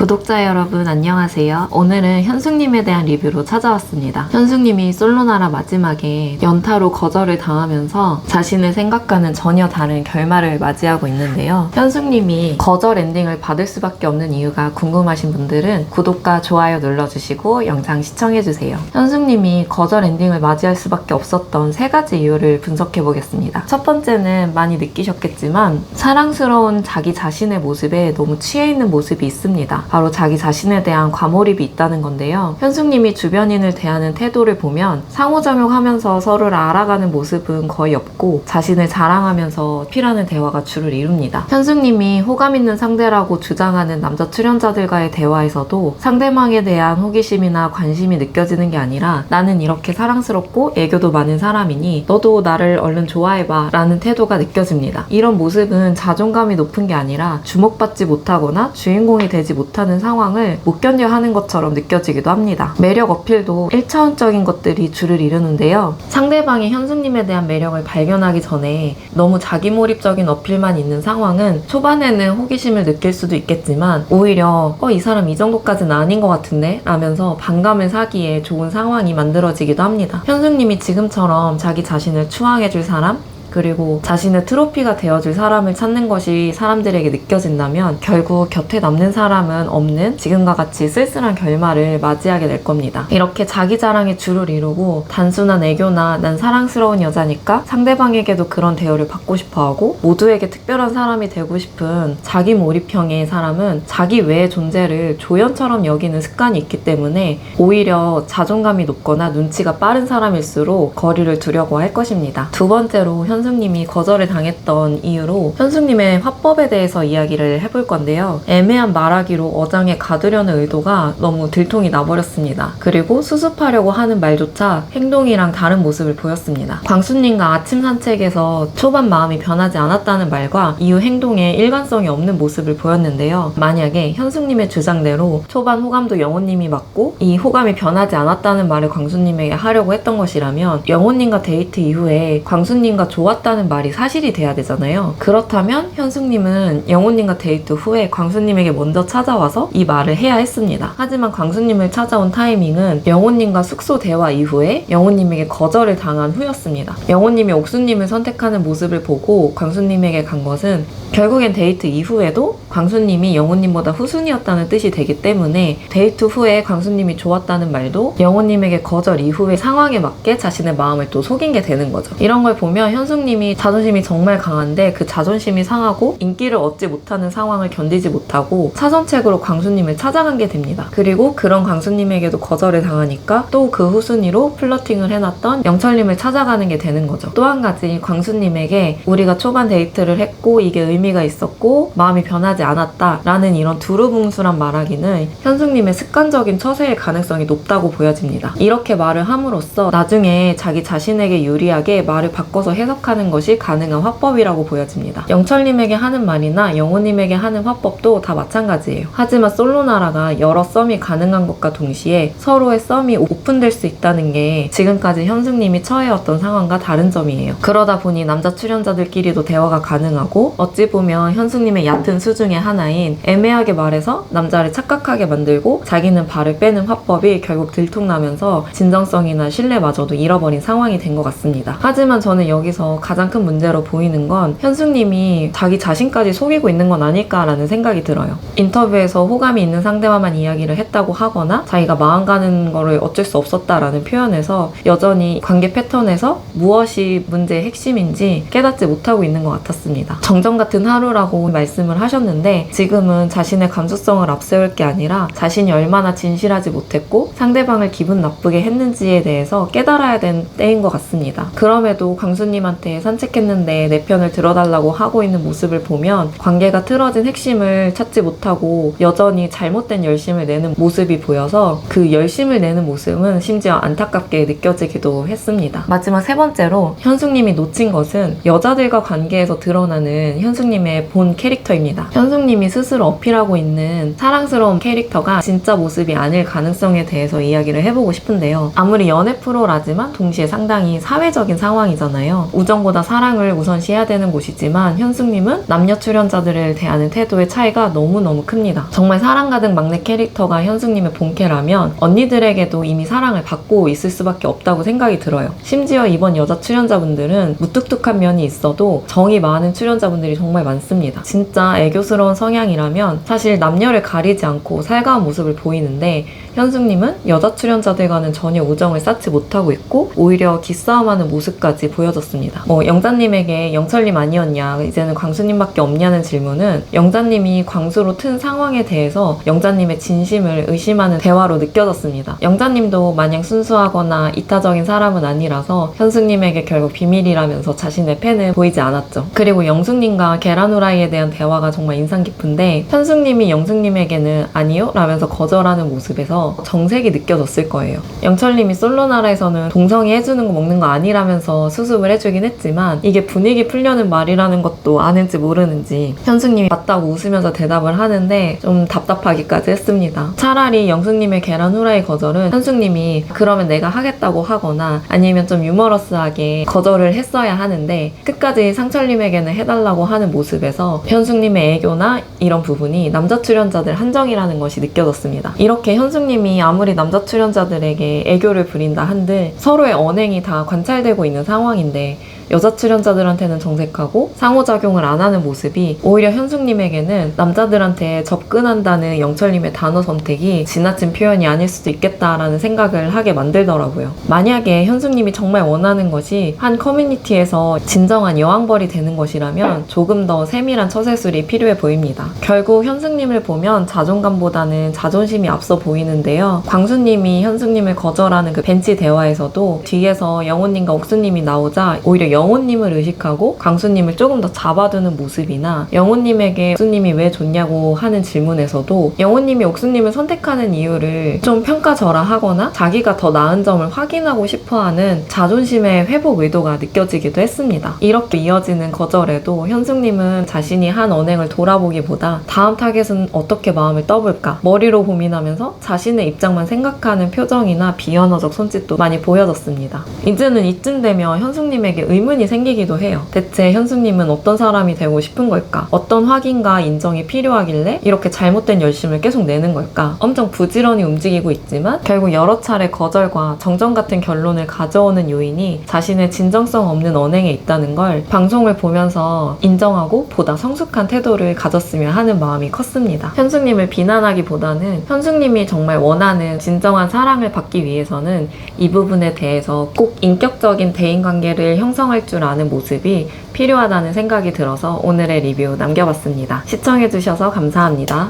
구독자 여러분 안녕하세요. 오늘은 현숙님에 대한 리뷰로 찾아왔습니다. 현숙님이 솔로나라 마지막에 연타로 거절을 당하면서 자신의 생각과는 전혀 다른 결말을 맞이하고 있는데요. 현숙님이 거절 엔딩을 받을 수밖에 없는 이유가 궁금하신 분들은 구독과 좋아요 눌러주시고 영상 시청해주세요. 현숙님이 거절 엔딩을 맞이할 수밖에 없었던 3가지 이유를 분석해보겠습니다. 첫 번째는 많이 느끼셨겠지만 사랑스러운 자기 자신의 모습에 너무 취해 있는 모습이 있습니다. 바로 자기 자신에 대한 과몰입이 있다는 건데요. 현숙님이 주변인을 대하는 태도를 보면 상호작용하면서 서로를 알아가는 모습은 거의 없고 자신을 자랑하면서 필요한 대화가 주를 이룹니다. 현숙님이 호감 있는 상대라고 주장하는 남자 출연자들과의 대화에서도 상대방에 대한 호기심이나 관심이 느껴지는 게 아니라 나는 이렇게 사랑스럽고 애교도 많은 사람이니 너도 나를 얼른 좋아해봐 라는 태도가 느껴집니다. 이런 모습은 자존감이 높은 게 아니라 주목받지 못하거나 주인공이 되지 못하는 상황을 못 견뎌 하는 것처럼 느껴지기도 합니다. 매력 어필도 1차원적인 것들이 주를 이루는데요. 상대방이 현숙님에 대한 매력을 발견하기 전에 너무 자기몰입적인 어필만 있는 상황은 초반에는 호기심을 느낄 수도 있겠지만 오히려 이 사람 이 정도까지는 아닌 것 같은데? 라면서 반감을 사기에 좋은 상황이 만들어지기도 합니다. 현숙님이 지금처럼 자기 자신을 추앙해줄 사람? 그리고 자신의 트로피가 되어줄 사람을 찾는 것이 사람들에게 느껴진다면 결국 곁에 남는 사람은 없는 지금과 같이 쓸쓸한 결말을 맞이하게 될 겁니다. 이렇게 자기 자랑에 주를 이루고 단순한 애교나 난 사랑스러운 여자니까 상대방에게도 그런 대우를 받고 싶어하고 모두에게 특별한 사람이 되고 싶은 자기 몰입형의 사람은 자기 외의 존재를 조연처럼 여기는 습관이 있기 때문에 오히려 자존감이 높거나 눈치가 빠른 사람일수록 거리를 두려고 할 것입니다. 두 번째로 현숙님이 거절을 당했던 이유로 현숙님의 화법에 대해서 이야기를 해볼 건데요. 애매한 말하기로 어장에 가두려는 의도가 너무 들통이 나버렸습니다. 그리고 수습하려고 하는 말조차 행동이랑 다른 모습을 보였습니다. 광수님과 아침 산책에서 초반 마음이 변하지 않았다는 말과 이후 행동에 일관성이 없는 모습을 보였는데요. 만약에 현숙님의 주장대로 초반 호감도 영호님이 맞고 이 호감이 변하지 않았다는 말을 광수님에게 하려고 했던 것이라면 영호님과 데이트 이후에 광수님과 좋았다는 말이 사실이 돼야 되잖아요. 그렇다면 현숙님은 영호님과 데이트 후에 광수님에게 먼저 찾아와서 이 말을 해야 했습니다. 하지만 광수님을 찾아온 타이밍은 영호님과 숙소 대화 이후에 영호님에게 거절을 당한 후였습니다. 영호님이 옥수님을 선택하는 모습을 보고 광수님에게 간 것은 결국엔 데이트 이후에도 광수님이 영호님보다 후순위였다는 뜻이 되기 때문에 데이트 후에 광수님이 좋았다는 말도 영호님에게 거절 이후의 상황에 맞게 자신의 마음을 또 속인 게 되는 거죠. 이런 걸 보면 현숙님이 자존심이 정말 강한데 그 자존심이 상하고 인기를 얻지 못하는 상황을 견디지 못하고 사선책으로 광수님을 찾아간 게 됩니다. 그리고 그런 광수님에게도 거절을 당하니까 또 그 후순위로 플러팅을 해놨던 영철님을 찾아가는 게 되는 거죠. 또 한 가지 광수님에게 우리가 초반 데이트를 했고 이게 의미가 있었고 마음이 변하지 않았다 라는 이런 두루뭉술한 말하기는 현숙님의 습관적인 처세일 가능성이 높다고 보여집니다. 이렇게 말을 함으로써 나중에 자기 자신에게 유리하게 말을 바꿔서 해석하는 것이 가능한 화법이라고 보여집니다. 영철님에게 하는 말이나 영호님에게 하는 화법도 다 마찬가지예요. 하지만 솔로나라가 여러 썸이 가능한 것과 동시에 서로의 썸이 오픈될 수 있다는 게 지금까지 현숙님이 처해왔던 상황과 다른 점이에요. 그러다 보니 남자 출연자들끼리도 대화가 가능하고 어찌 보면 현숙님의 얕은 수 중에 하나인 애매하게 말해서 남자를 착각하게 만들고 자기는 발을 빼는 화법이 결국 들통나면서 진정성이나 신뢰마저도 잃어버린 상황이 된 것 같습니다. 하지만 저는 여기서 가장 큰 문제로 보이는 건 현숙님이 자기 자신까지 속이고 있는 건 아닐까라는 생각이 들어요. 인터뷰에서 호감이 있는 상대와만 이야기를 했다고 하거나 자기가 마음 가는 거를 어쩔 수 없었다라는 표현에서 여전히 관계 패턴에서 무엇이 문제의 핵심인지 깨닫지 못하고 있는 것 같았습니다. 정정 같은 하루라고 말씀을 하셨는데 지금은 자신의 감수성을 앞세울 게 아니라 자신이 얼마나 진실하지 못했고 상대방을 기분 나쁘게 했는지에 대해서 깨달아야 되는 때인 것 같습니다. 그럼에도 광수님한테 산책했는데 내 편을 들어달라고 하고 있는 모습을 보면 관계가 틀어진 핵심을 찾지 못하고 여전히 잘못된 열심을 내는 모습이 보여서 그 열심을 내는 모습은 심지어 안타깝게 느껴지기도 했습니다. 마지막 3번째로 현숙님이 놓친 것은 여자들과 관계에서 드러나는 현숙님의 본 캐릭터입니다. 현숙님이 스스로 어필하고 있는 사랑스러운 캐릭터가 진짜 모습이 아닐 가능성에 대해서 이야기를 해보고 싶은데요. 아무리 연애 프로라지만 동시에 상당히 사회적인 상황이잖아요. 우정 건강보다 사랑을 우선시해야 되는 곳이지만 현숙님은 남녀 출연자들을 대하는 태도의 차이가 너무너무 큽니다. 정말 사랑 가득 막내 캐릭터가 현숙님의 본캐라면 언니들에게도 이미 사랑을 받고 있을 수밖에 없다고 생각이 들어요. 심지어 이번 여자 출연자분들은 무뚝뚝한 면이 있어도 정이 많은 출연자분들이 정말 많습니다. 진짜 애교스러운 성향이라면 사실 남녀를 가리지 않고 살가운 모습을 보이는데 현숙님은 여자 출연자들과는 전혀 우정을 쌓지 못하고 있고 오히려 기싸움하는 모습까지 보여졌습니다. 영자님에게 영철님 아니었냐, 이제는 광수님밖에 없냐는 질문은 영자님이 광수로 튼 상황에 대해서 영자님의 진심을 의심하는 대화로 느껴졌습니다. 영자님도 마냥 순수하거나 이타적인 사람은 아니라서 현숙님에게 결국 비밀이라면서 자신의 팬을 보이지 않았죠. 그리고 영숙님과 계란 후라이에 대한 대화가 정말 인상 깊은데 현숙님이 영숙님에게는 아니요? 라면서 거절하는 모습에서 정색이 느껴졌을 거예요. 영철님이 솔로나라에서는 동성이 해주는 거 먹는 거 아니라면서 수습을 해주긴 했지만 이게 분위기 풀려는 말이라는 것도 아는지 모르는지 현숙님이 맞다고 웃으면서 대답을 하는데 좀 답답하기까지 했습니다. 차라리 영숙님의 계란 후라이 거절은 현숙님이 그러면 내가 하겠다고 하거나 아니면 좀 유머러스하게 거절을 했어야 하는데 끝까지 상철님에게는 해달라고 하는 모습에서 현숙님의 애교나 이런 부분이 남자 출연자들 한정이라는 것이 느껴졌습니다. 이렇게 현숙님이 아무리 남자 출연자들에게 애교를 부린다 한들 서로의 언행이 다 관찰되고 있는 상황인데 여자 출연자들한테는 정색하고 상호작용을 안 하는 모습이 오히려 현숙님에게는 남자들한테 접근한다는 영철님의 단어 선택이 지나친 표현이 아닐 수도 있겠다라는 생각을 하게 만들더라고요. 만약에 현숙님이 정말 원하는 것이 한 커뮤니티에서 진정한 여왕벌이 되는 것이라면 조금 더 세밀한 처세술이 필요해 보입니다. 결국 현숙님을 보면 자존감보다는 자존심이 앞서 보이는데요. 광수님이 현숙님을 거절하는 그 벤치 대화에서도 뒤에서 영호님과 옥수님이 나오자 오히려 영호님을 의식하고 광수님을 조금 더 잡아두는 모습이나 영호님에게 옥수님이 왜 좋냐고 하는 질문에서도 영호님이 옥수님을 선택하는 이유를 좀 평가절하하거나 자기가 더 나은 점을 확인하고 싶어하는 자존심의 회복 의도가 느껴지기도 했습니다. 이렇게 이어지는 거절에도 현숙님은 자신이 한 언행을 돌아보기보다 다음 타겟은 어떻게 마음을 떠볼까 머리로 고민하면서 자신의 입장만 생각하는 표정이나 비언어적 손짓도 많이 보여졌습니다. 이제는 이쯤 되면 현숙님에게 의문이 생기기도 해요. 대체 현숙님은 어떤 사람이 되고 싶은 걸까? 어떤 확인과 인정이 필요하길래 이렇게 잘못된 열심을 계속 내는 걸까? 엄청 부지런히 움직이고 있지만 결국 여러 차례 거절과 정정 같은 결론을 가져오는 요인이 자신의 진정성 없는 언행에 있다는 걸 방송을 보면서 인정하고 보다 성숙한 태도를 가졌으면 하는 마음이 컸습니다. 현숙님을 비난하기보다는 현숙님이 정말 원하는 진정한 사랑을 받기 위해서는 이 부분에 대해서 꼭 인격적인 대인관계를 형성할 줄 아는 모습이 필요하다는 생각이 들어서 오늘의 리뷰 남겨봤습니다. 시청해주셔서 감사합니다.